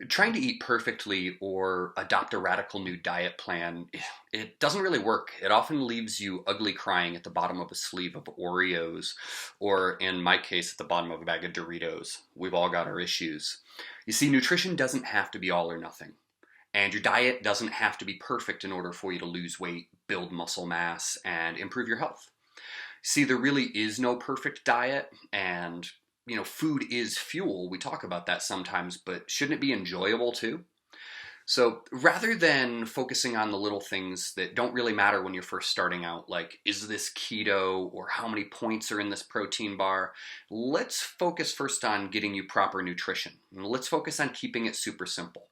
Trying to eat perfectly or adopt a radical new diet plan, it doesn't really work. It often leaves you ugly crying at the bottom of a sleeve of Oreos, or in my case, at the bottom of a bag of Doritos. We've all got our issues. You see, nutrition doesn't have to be all or nothing. And your diet doesn't have to be perfect in order for you to lose weight, build muscle mass, and improve your health. See, there really is no perfect diet, and food is fuel. We talk about that sometimes, but shouldn't it be enjoyable too? So rather than focusing on the little things that don't really matter when you're first starting out, like is this keto or how many points are in this protein bar, let's focus first on getting you proper nutrition. And let's focus on keeping it super simple.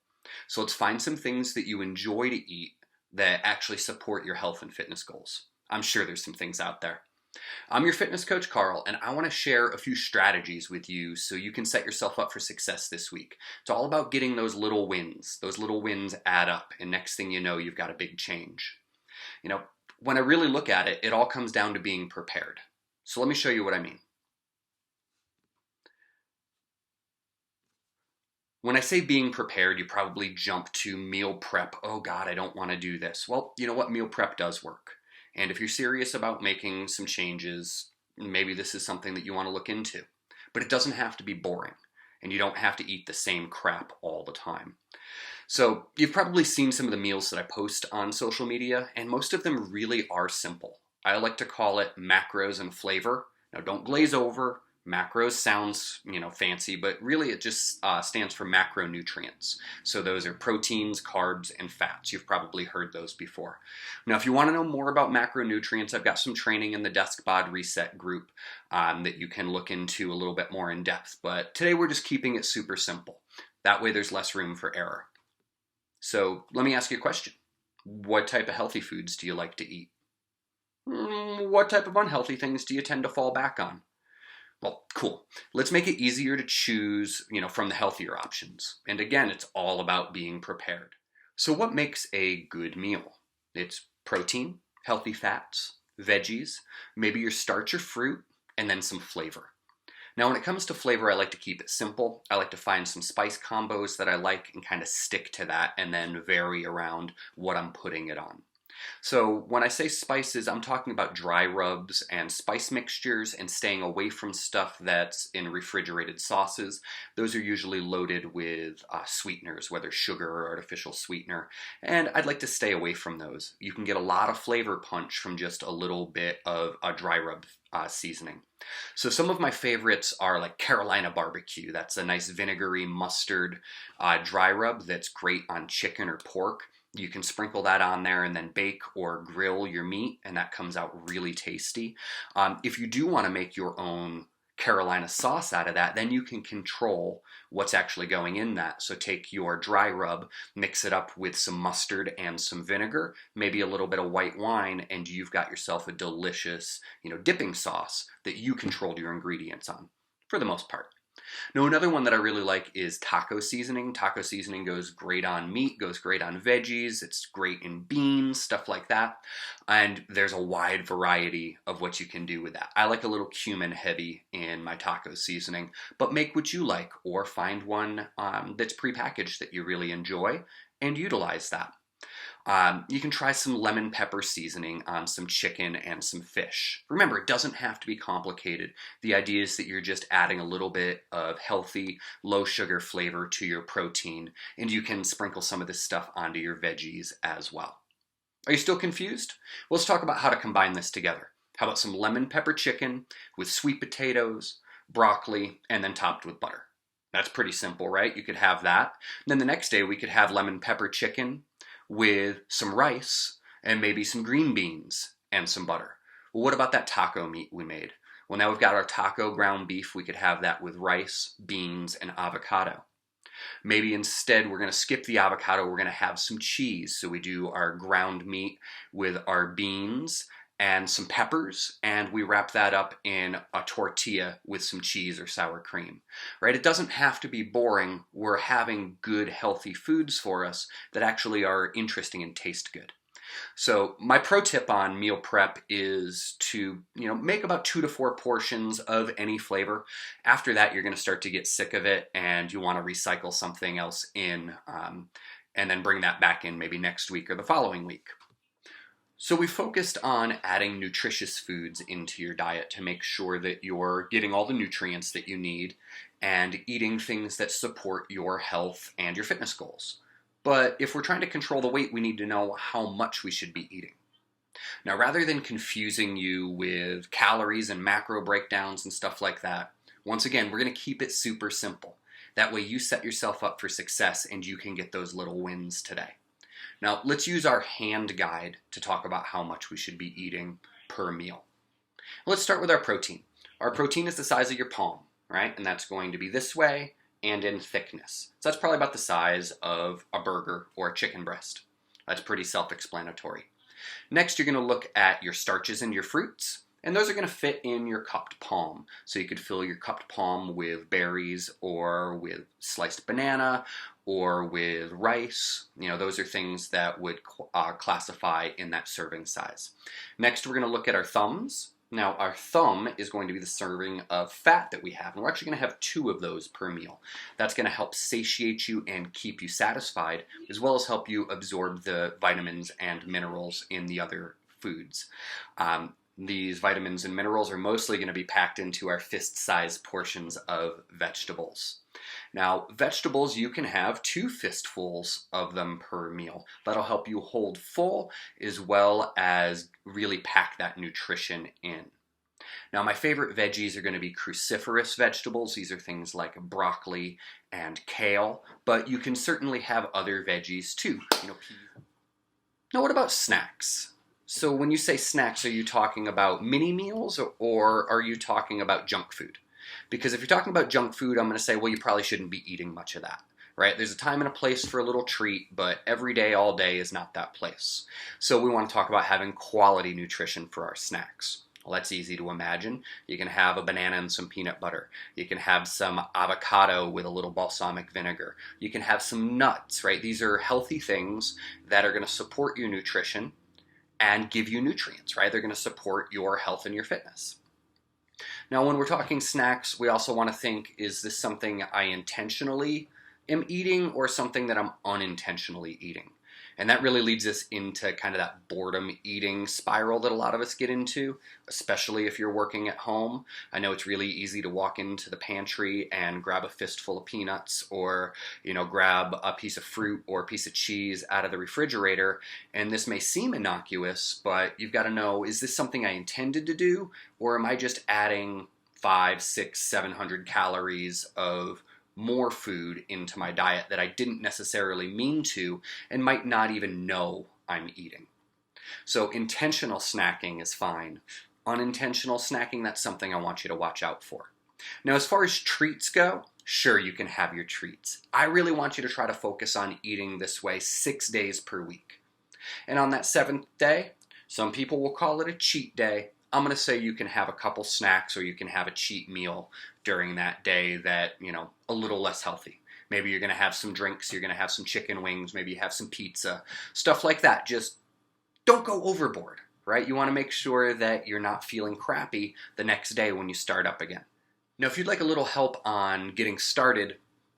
So let's find some things that you enjoy to eat that actually support your health and fitness goals. I'm sure there's some things out there. I'm your fitness coach, Carl, and I want to share a few strategies with you so you can set yourself up for success this week. It's all about getting those little wins. Those little wins add up, and next thing you know, you've got a big change. You know, when I really look at it, it all comes down to being prepared. So let me show you what I mean. When I say being prepared, you probably jump to meal prep. Oh God, I don't want to do this. Well, you know what? Meal prep does work. And if you're serious about making some changes, maybe this is something that you want to look into. But it doesn't have to be boring, and you don't have to eat the same crap all the time. So you've probably seen some of the meals that I post on social media, and most of them really are simple. I like to call it macros and flavor. Now don't glaze over. Macros sounds, fancy, but really it just stands for macronutrients. So those are proteins, carbs, and fats. You've probably heard those before. Now, if you want to know more about macronutrients, I've got some training in the Desk Bod Reset group that you can look into a little bit more in depth. But today we're just keeping it super simple. That way there's less room for error. So let me ask you a question. What type of healthy foods do you like to eat? What type of unhealthy things do you tend to fall back on? Well, cool. Let's make it easier to choose, from the healthier options. And again, it's all about being prepared. So what makes a good meal? It's protein, healthy fats, veggies, maybe your starch or fruit, and then some flavor. Now, when it comes to flavor, I like to keep it simple. I like to find some spice combos that I like and kind of stick to that and then vary around what I'm putting it on. So when I say spices, I'm talking about dry rubs and spice mixtures and staying away from stuff that's in refrigerated sauces. Those are usually loaded with sweeteners, whether sugar or artificial sweetener, and I'd like to stay away from those. You can get a lot of flavor punch from just a little bit of a dry rub seasoning. So some of my favorites are like Carolina barbecue. That's a nice vinegary mustard dry rub that's great on chicken or pork. You can sprinkle that on there and then bake or grill your meat, and that comes out really tasty. If you do want to make your own Carolina sauce out of that, then you can control what's actually going in that. So take your dry rub, mix it up with some mustard and some vinegar, maybe a little bit of white wine, and you've got yourself a delicious, dipping sauce that you controlled your ingredients on, for the most part. Now, another one that I really like is taco seasoning. Taco seasoning goes great on meat, goes great on veggies, it's great in beans, stuff like that. And there's a wide variety of what you can do with that. I like a little cumin heavy in my taco seasoning, but make what you like or find one that's prepackaged that you really enjoy and utilize that. You can try some lemon pepper seasoning on some chicken and some fish. Remember, it doesn't have to be complicated. The idea is that you're just adding a little bit of healthy, low sugar flavor to your protein, and you can sprinkle some of this stuff onto your veggies as well. Are you still confused? Well, let's talk about how to combine this together. How about some lemon pepper chicken with sweet potatoes, broccoli, and then topped with butter? That's pretty simple, right? You could have that. And then the next day we could have lemon pepper chicken with some rice and maybe some green beans and some butter. Well, what about that taco meat we made? Well, now we've got our taco ground beef. We could have that with rice, beans, and avocado. Maybe instead we're going to skip the avocado. We're going to have some cheese. So we do our ground meat with our beans and some peppers, and we wrap that up in a tortilla with some cheese or sour cream, right? It doesn't have to be boring. We're having good, healthy foods for us that actually are interesting and taste good. So my pro tip on meal prep is to, make about 2 to 4 portions of any flavor. After that, you're going to start to get sick of it and you want to recycle something else in, and then bring that back in maybe next week or the following week. So we focused on adding nutritious foods into your diet to make sure that you're getting all the nutrients that you need and eating things that support your health and your fitness goals. But if we're trying to control the weight, we need to know how much we should be eating. Now, rather than confusing you with calories and macro breakdowns and stuff like that, once again, we're going to keep it super simple. That way you set yourself up for success and you can get those little wins today. Now, let's use our hand guide to talk about how much we should be eating per meal. Let's start with our protein. Our protein is the size of your palm, right? And that's going to be this way and in thickness. So that's probably about the size of a burger or a chicken breast. That's pretty self-explanatory. Next, you're going to look at your starches and your fruits, and those are going to fit in your cupped palm. So you could fill your cupped palm with berries or with sliced banana or with rice. Those are things that would classify in that serving size. Next, we're going to look at our thumbs. Now, our thumb is going to be the serving of fat that we have, and we're actually going to have 2 of those per meal. That's going to help satiate you and keep you satisfied, as well as help you absorb the vitamins and minerals in the other foods. These vitamins and minerals are mostly going to be packed into our fist-sized portions of vegetables. Now, vegetables, you can have 2 fistfuls of them per meal. That'll help you hold full as well as really pack that nutrition in. Now, my favorite veggies are going to be cruciferous vegetables. These are things like broccoli and kale, but you can certainly have other veggies too. Now, what about snacks? So when you say snacks, are you talking about mini meals or are you talking about junk food? Because if you're talking about junk food, I'm going to say, well, you probably shouldn't be eating much of that, right? There's a time and a place for a little treat, but every day, all day is not that place. So we want to talk about having quality nutrition for our snacks. Well, that's easy to imagine. You can have a banana and some peanut butter. You can have some avocado with a little balsamic vinegar. You can have some nuts, right? These are healthy things that are going to support your nutrition and give you nutrients, right? They're going to support your health and your fitness. Now, when we're talking snacks, we also want to think, is this something I intentionally am eating or something that I'm unintentionally eating? And that really leads us into kind of that boredom eating spiral that a lot of us get into, especially if you're working at home. I know it's really easy to walk into the pantry and grab a fistful of peanuts or, grab a piece of fruit or a piece of cheese out of the refrigerator. And this may seem innocuous, but you've got to know, is this something I intended to do? Or am I just adding 500, 600, 700 calories of more food into my diet that I didn't necessarily mean to and might not even know I'm eating? So intentional snacking is fine. Unintentional snacking, that's something I want you to watch out for. Now, as far as treats go, sure, you can have your treats. I really want you to try to focus on eating this way 6 days per week. And on that 7th day, some people will call it a cheat day. I'm going to say you can have a couple snacks or you can have a cheat meal during that day that, a little less healthy. Maybe you're going to have some drinks, you're going to have some chicken wings, maybe you have some pizza, stuff like that. Just don't go overboard, right? You want to make sure that you're not feeling crappy the next day when you start up again. Now, if you'd like a little help on getting started,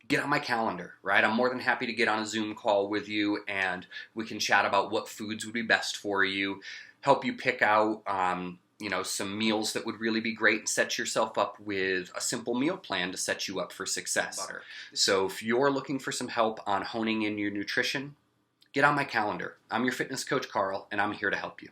get on my calendar, right? I'm more than happy to get on a Zoom call with you and we can chat about what foods would be best for you, help you pick out some meals that would really be great and set yourself up with a simple meal plan to set you up for success. So if you're looking for some help on honing in your nutrition, get on my calendar. I'm your fitness coach, Carl, and I'm here to help you.